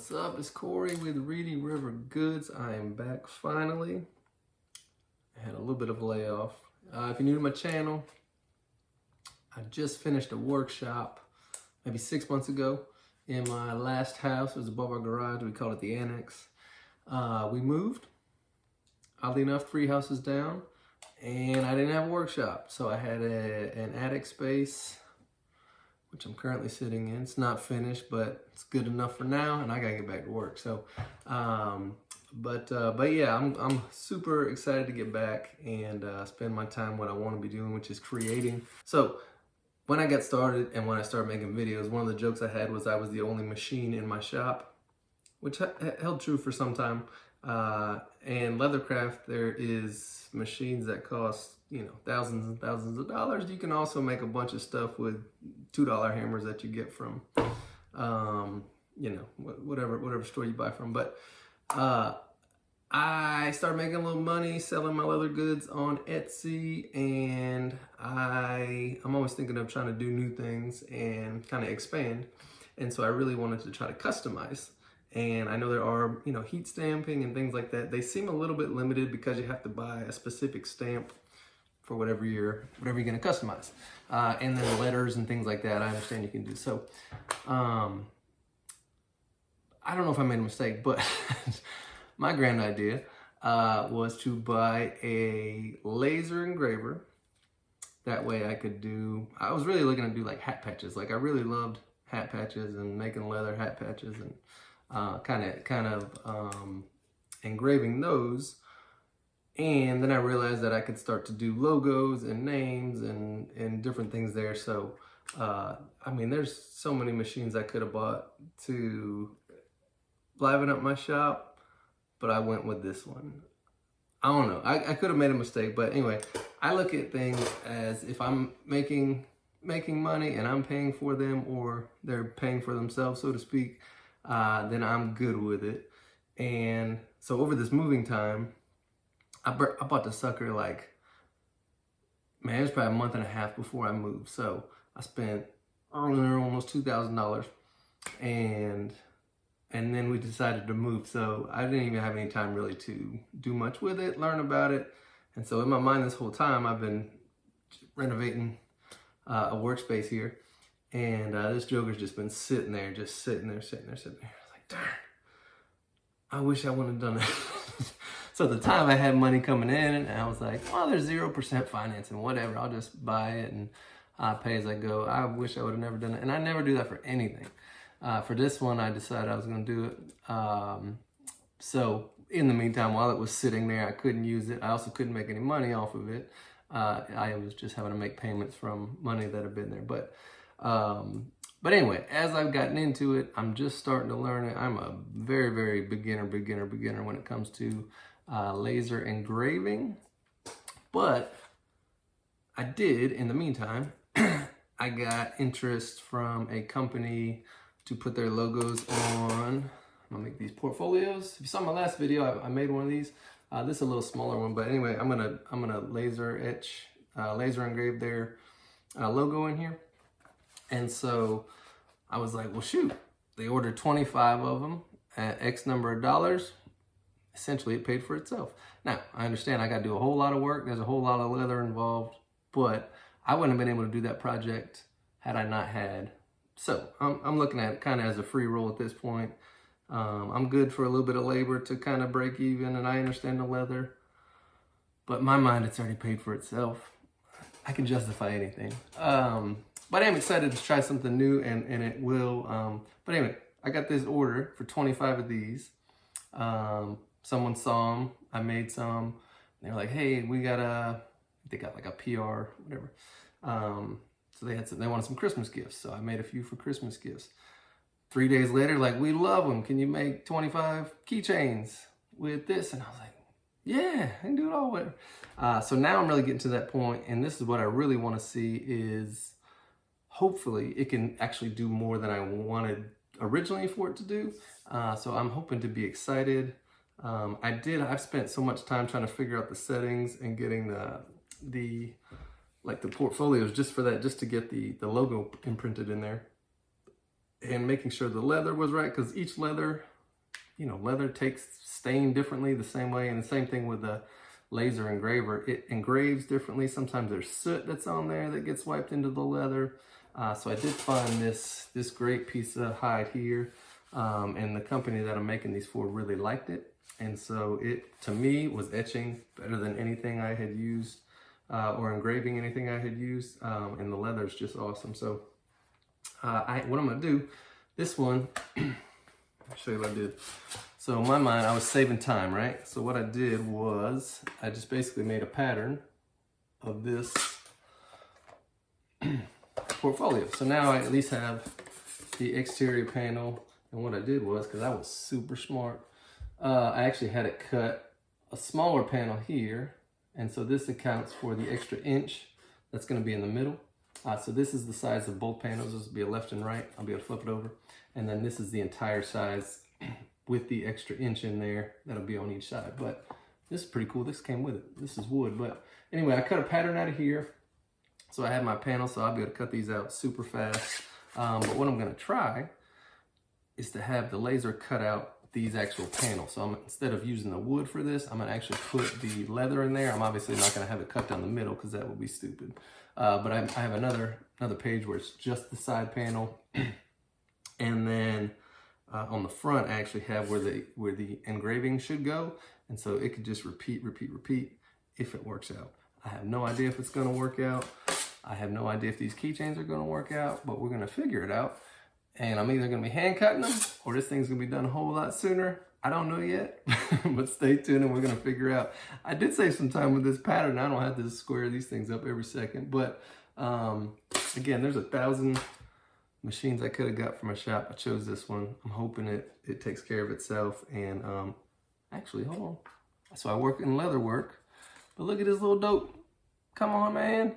What's up? It's Corey with Reedy River Goods. I am back finally. I had a little bit of a layoff. If you're new to my channel, I just finished a workshop maybe 6 months ago in my last house. It was above our garage. We called it the annex. We moved, oddly enough, 3 houses down, and I didn't have a workshop. So I had an attic space, which I'm currently sitting in. It's not finished, but it's good enough for now, and I gotta get back to work. So, but yeah, I'm super excited to get back and spend my time what I want to be doing, which is creating. So, when I got started and when I started making videos, one of the jokes I had was I was the only machine in my shop, which held true for some time. And leathercraft, there is machines that cost, you know, thousands and thousands of dollars. You can also make a bunch of stuff with $2 hammers that you get from, you know, whatever store you buy from. But I started making a little money selling my leather goods on Etsy, and I'm always thinking of trying to do new things and kind of expand. And so I really wanted to try to customize. And I know there are, you know, heat stamping and things like that. They seem a little bit limited because you have to buy a specific stamp for whatever you're going to customize. And then letters and things like that, I understand you can do. So, I don't know if I made a mistake, but my grand idea was to buy a laser engraver. That way I could I was really looking to do like hat patches. Like I really loved hat patches and making leather hat patches and kind of engraving those. And then I realized that I could start to do logos and names and different things there. So, I mean, there's so many machines I could have bought to liven up my shop, but I went with this one. I don't know. I could have made a mistake, but anyway, I look at things as if I'm making money and I'm paying for them, or they're paying for themselves, so to speak, then I'm good with it. And so over this moving time, I bought the sucker like, man, it was probably a month and a half before I moved. So I spent almost $2,000, and then we decided to move. So I didn't even have any time really to do much with it, learn about it. And so in my mind this whole time, I've been renovating a workspace here. And this joker's just been sitting there. I was like, darn, I wish I wouldn't have done that. So at the time I had money coming in, and I was like, well, there's 0% financing, whatever. I'll just buy it and pay as I go. I wish I would have never done it. And I never do that for anything. For this one, I decided I was going to do it. So in the meantime, while it was sitting there, I couldn't use it. I also couldn't make any money off of it. I was just having to make payments from money that had been there. But anyway, as I've gotten into it, I'm just starting to learn it. I'm a very, very beginner when it comes to laser engraving. But I did, in the meantime, I got interest from a company to put their logos on. I'm gonna make these portfolios. If you saw my last video, I made one of these. This is a little smaller one, but anyway, I'm gonna laser engrave their logo in here. And so I was like, well, shoot, they ordered 25 of them at X number of dollars. Essentially, it paid for itself. Now, I understand I got to do a whole lot of work. There's a whole lot of leather involved, but I wouldn't have been able to do that project had I not had. So I'm looking at it kind of as a free roll at this point. I'm good for a little bit of labor to kind of break even, and I understand the leather. But in my mind, it's already paid for itself. I can justify anything. But I'm excited to try something new, and it will. But anyway, I got this order for 25 of these. Someone saw them. I made some. They were like, hey, they got like a PR, whatever. So they wanted some Christmas gifts. So I made a few for Christmas gifts. 3 days later, like, we love them. Can you make 25 keychains with this? And I was like, yeah, I can do it all with it. So now I'm really getting to that point, and this is what I really want to see is, hopefully it can actually do more than I wanted originally for it to do. So I'm hoping to be excited. I've spent so much time trying to figure out the settings and getting the portfolios just for that, just to get the logo imprinted in there. And making sure the leather was right, because each leather you know, leather takes stain differently the same way, and the same thing with the laser engraver. It engraves differently. Sometimes there's soot that's on there that gets wiped into the leather. So I did find this great piece of hide here, and the company that I'm making these for really liked it. And so it, to me, was etching better than anything I had used, or engraving anything I had used, and the leather is just awesome. So what I'm gonna do, this one, I'll show you what I did. So in my mind, I was saving time, right? So what I did was, I just basically made a pattern of this portfolio. So now I at least have the exterior panel. And what I did was, because I was super smart, I actually had it cut a smaller panel here. And so this accounts for the extra inch that's going to be in the middle. So this is the size of both panels. This will be a left and right. I'll be able to flip it over. And then this is the entire size with the extra inch in there that'll be on each side. But this is pretty cool. This came with it. This is wood. But anyway, I cut a pattern out of here. So I have my panel, so I'll be able to cut these out super fast. But what I'm going to try is to have the laser cut out these actual panels. So instead of using the wood for this, I'm going to actually put the leather in there. I'm obviously not going to have it cut down the middle because that would be stupid. But I have another page where it's just the side panel. And then on the front, I actually have where the engraving should go. And so it could just repeat if it works out. I have no idea if it's going to work out. I have no idea if these keychains are going to work out, but we're going to figure it out. And I'm either going to be hand cutting them, or this thing's going to be done a whole lot sooner. I don't know yet, but stay tuned and we're going to figure out. I did save some time with this pattern. I don't have to square these things up every second. But again, there's 1,000 machines I could have got from a shop. I chose this one. I'm hoping it takes care of itself. And actually, hold on. So I work in leather work, but look at this little dope. Come on, man.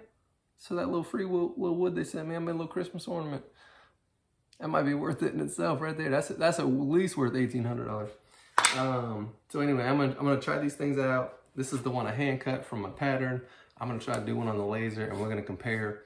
So that little free little wood they sent me, I made a little Christmas ornament. That might be worth it in itself right there. That's at least worth $1,800. So anyway, I'm gonna try these things out. This is the one I hand cut from my pattern. I'm gonna try to do one on the laser, and we're gonna compare,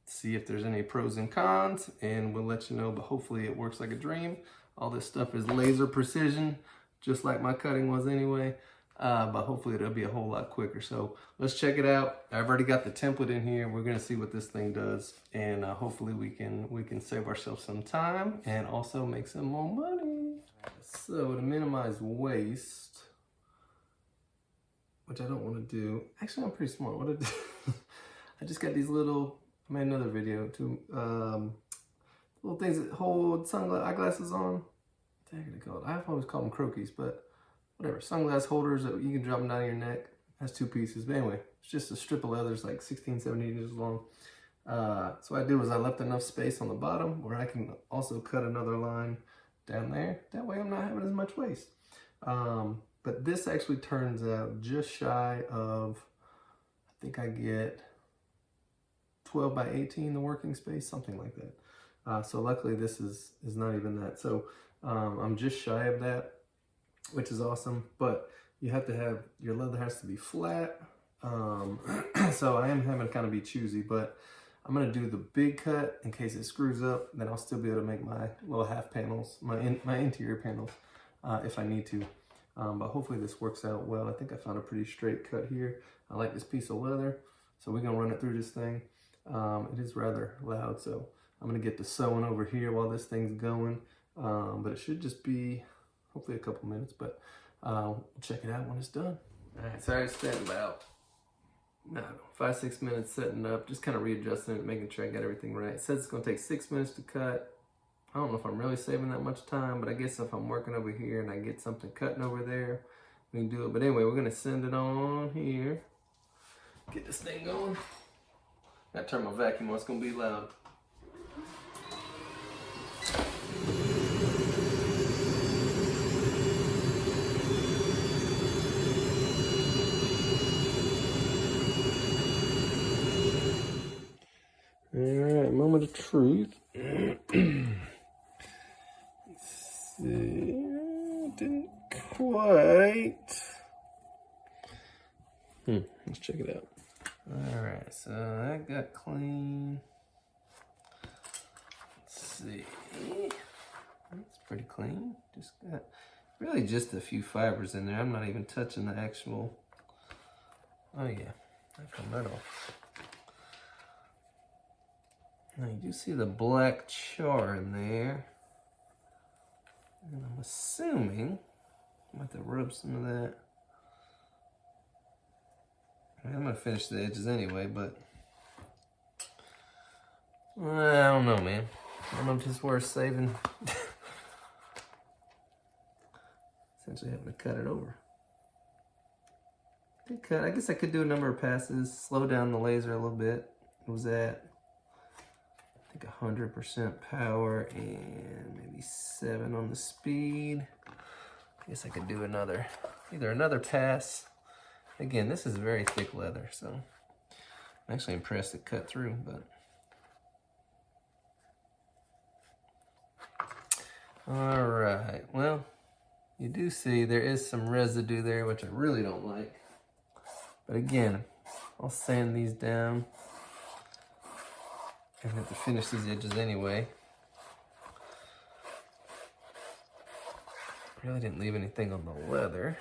see if there's any pros and cons, and we'll let you know. But hopefully it works like a dream. All this stuff is laser precision, just like my cutting was anyway. But hopefully it'll be a whole lot quicker. So let's check it out. I've already got the template in here. We're gonna see what this thing does, and hopefully we can save ourselves some time and also make some more money. So to minimize waste, which I don't want to do. Actually, I'm pretty smart. What I do, I just got these little. I made another video too. Little things that hold eyeglasses on. What the heck are they called? I've always called them croquis, but whatever, sunglass holders that you can drop them down your neck. That's 2 pieces. But anyway, it's just a strip of leather. It's like 16, 17 inches long. So what I did was I left enough space on the bottom where I can also cut another line down there. That way I'm not having as much waste. But this actually turns out just shy of, I think I get 12 by 18, the working space, something like that. So luckily this is not even that. So I'm just shy of that, which is awesome, but you have to have, your leather has to be flat. So I am having to kind of be choosy, but I'm gonna do the big cut in case it screws up. Then I'll still be able to make my little half panels, my interior panels, if I need to. But hopefully this works out well. I think I found a pretty straight cut here. I like this piece of leather, so we're gonna run it through this thing. It is rather loud, so I'm gonna get the sewing over here while this thing's going. But it should just be hopefully a couple minutes, but we'll check it out when it's done. All right, so I spent about 5-6 minutes setting up, just kind of readjusting it, making sure I got everything right. It says it's gonna take 6 minutes to cut. I don't know if I'm really saving that much time, but I guess if I'm working over here and I get something cutting over there, we can do it. But anyway, we're gonna send it on here. Get this thing going. Gotta turn my vacuum on, it's gonna be loud. Alright, moment of truth. Let's see. Didn't quite. Let's check it out. Alright, so that got clean. Let's see. That's pretty clean. Just got really just a few fibers in there. I'm not even touching the actual, oh yeah, I come right off. Now you do see the black char in there. And I'm assuming I'm going to rub some of that. I'm going to finish the edges anyway, but I don't know, man. I don't know if it's worth saving. Essentially having to cut it over. Good cut. I guess I could do a number of passes, slow down the laser a little bit. It was at, I think, 100% power and maybe 7 on the speed. I guess I could do either another pass. Again, this is very thick leather, so I'm actually impressed it cut through, but. All right, well, you do see there is some residue there, which I really don't like. But again, I'll sand these down. I have to finish these edges anyway. Really didn't leave anything on the leather,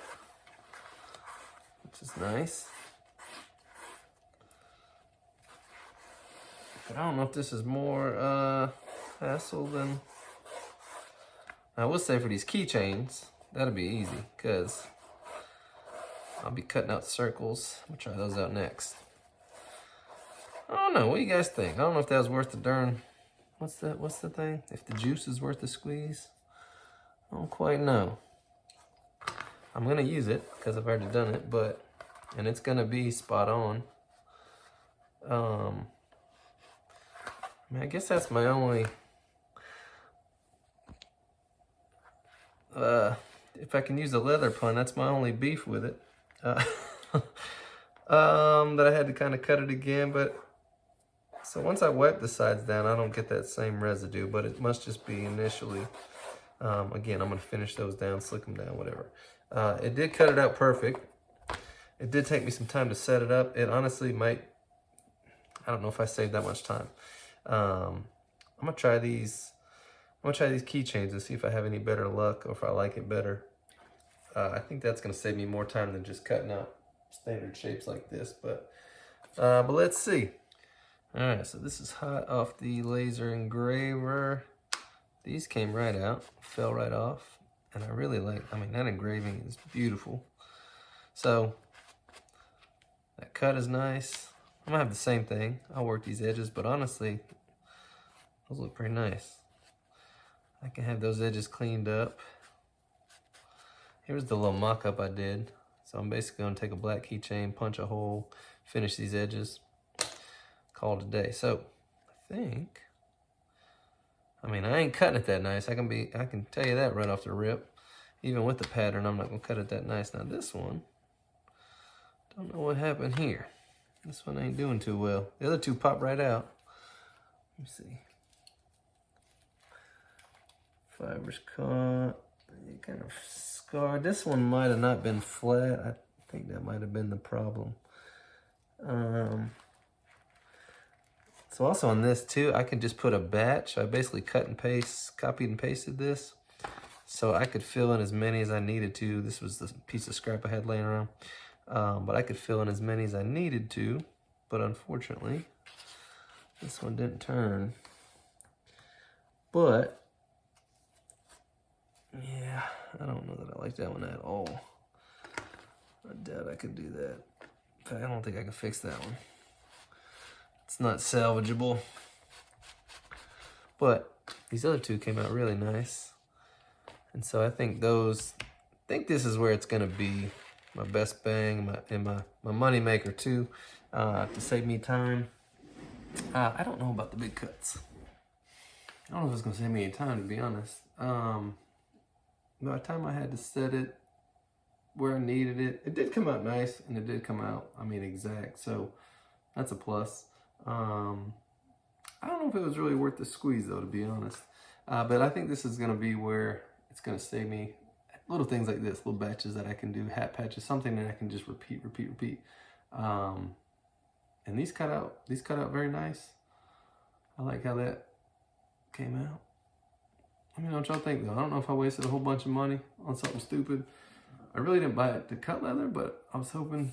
which is nice. But I don't know if this is more hassle than... I will say for these keychains, that'll be easy, because I'll be cutting out circles. We'll try those out next. I don't know, what do you guys think? I don't know if that was worth the darn, what's the thing? If the juice is worth the squeeze? I don't quite know. I'm gonna use it, because I've already done it, and it's gonna be spot on. I mean, I guess that's my only, if I can use a leather pun, that's my only beef with it. That I had to kind of cut it again, but so once I wipe the sides down, I don't get that same residue, but it must just be initially. Again, I'm gonna finish those down, slick them down, whatever. It did cut it out perfect. It did take me some time to set it up. It honestly might, I don't know if I saved that much time. I'm gonna try these keychains and see if I have any better luck or if I like it better. I think that's gonna save me more time than just cutting out standard shapes like this, but let's see. All right, so this is hot off the laser engraver. These came right out, fell right off, and I really like, I mean, that engraving is beautiful. So that cut is nice. I'm gonna have the same thing. I'll work these edges, but honestly, those look pretty nice. I can have those edges cleaned up. Here's the little mock-up I did. So I'm basically gonna take a black keychain, punch a hole, finish these edges, call it a day. So I think, I mean, I ain't cutting it that nice. I can tell you that right off the rip. Even with the pattern, I'm not gonna cut it that nice. Now this one, don't know what happened here. This one ain't doing too well. The other two pop right out. Let me see. Fibers caught, kind of scarred. This one might have not been flat. I think that might have been the problem. So also on this too, I can just put a batch. I basically cut and paste, copied and pasted this. So I could fill in as many as I needed to. This was the piece of scrap I had laying around. But I could fill in as many as I needed to. But unfortunately, this one didn't turn. But yeah, I don't know that I like that one at all. I doubt I could do that. In fact, I don't think I can fix that one. It's not salvageable. But these other two came out really nice. And so I think this is where it's gonna be my best bang and my money maker too, to save me time. I don't know about the big cuts. I don't know if it's gonna save me any time, to be honest. By the time I had to set it where I needed it, it did come out nice, and it did come out, I mean, exact. So that's a plus. I don't know if it was really worth the squeeze though, to be honest. But I think this is gonna be where it's gonna save me little things like this, little batches that I can do, hat patches, something that I can just repeat. And these cut out very nice. I like how that came out. Let me know what y'all think though. I don't know if I wasted a whole bunch of money on something stupid. I really didn't buy it to cut leather, but I was hoping,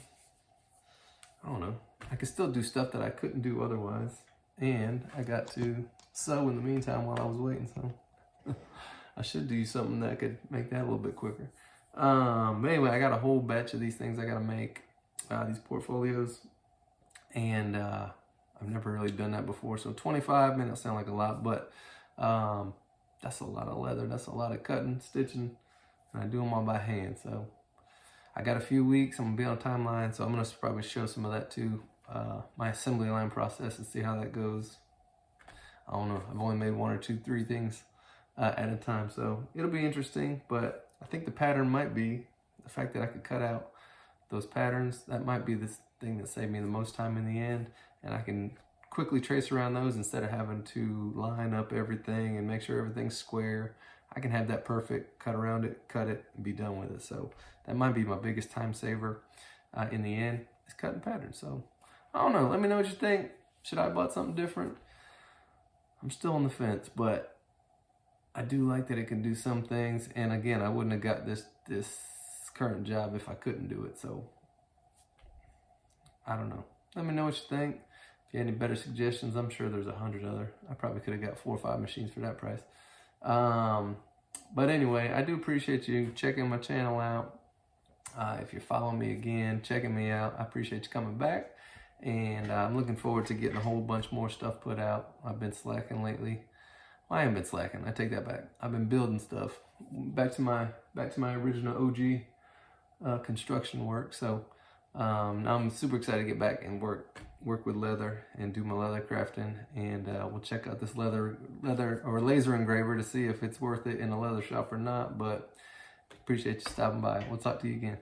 I don't know, I could still do stuff that I couldn't do otherwise. And I got to sew in the meantime while I was waiting, so I should do something that could make that a little bit quicker. But anyway, I got a whole batch of these things I gotta make, these portfolios, and I've never really done that before. So 25 minutes sound like a lot, but that's a lot of leather. That's a lot of cutting, stitching, and I do them all by hand. So I got a few weeks. I'm gonna be on a timeline, so I'm gonna probably show some of that too. My assembly line process and see how that goes. I don't know. I've only made 1 or 2, 3 things at a time, so it'll be interesting. But I think the pattern might be the fact that I could cut out those patterns. That might be the thing that saved me the most time in the end, and I can quickly trace around those instead of having to line up everything and make sure everything's square. I can have that perfect, cut around it, cut it, and be done with it. So that might be my biggest time saver in the end, is cutting patterns. So I don't know. Let me know what you think. Should I have bought something different? I'm still on the fence, but I do like that it can do some things. And again, I wouldn't have got this current job if I couldn't do it. So I don't know. Let me know what you think. If you have any better suggestions, I'm sure there's 100 other. I probably could have got 4 or 5 machines for that price. But anyway, I do appreciate you checking my channel out. If you're following me again, checking me out, I appreciate you coming back. And I'm looking forward to getting a whole bunch more stuff put out. I've been slacking lately. Well, I haven't been slacking. I take that back. I've been building stuff. Back to my original OG construction work. So now I'm super excited to get back and work with leather and do my leather crafting. And we'll check out this leather or laser engraver to see if it's worth it in a leather shop or not. But appreciate you stopping by. We'll talk to you again.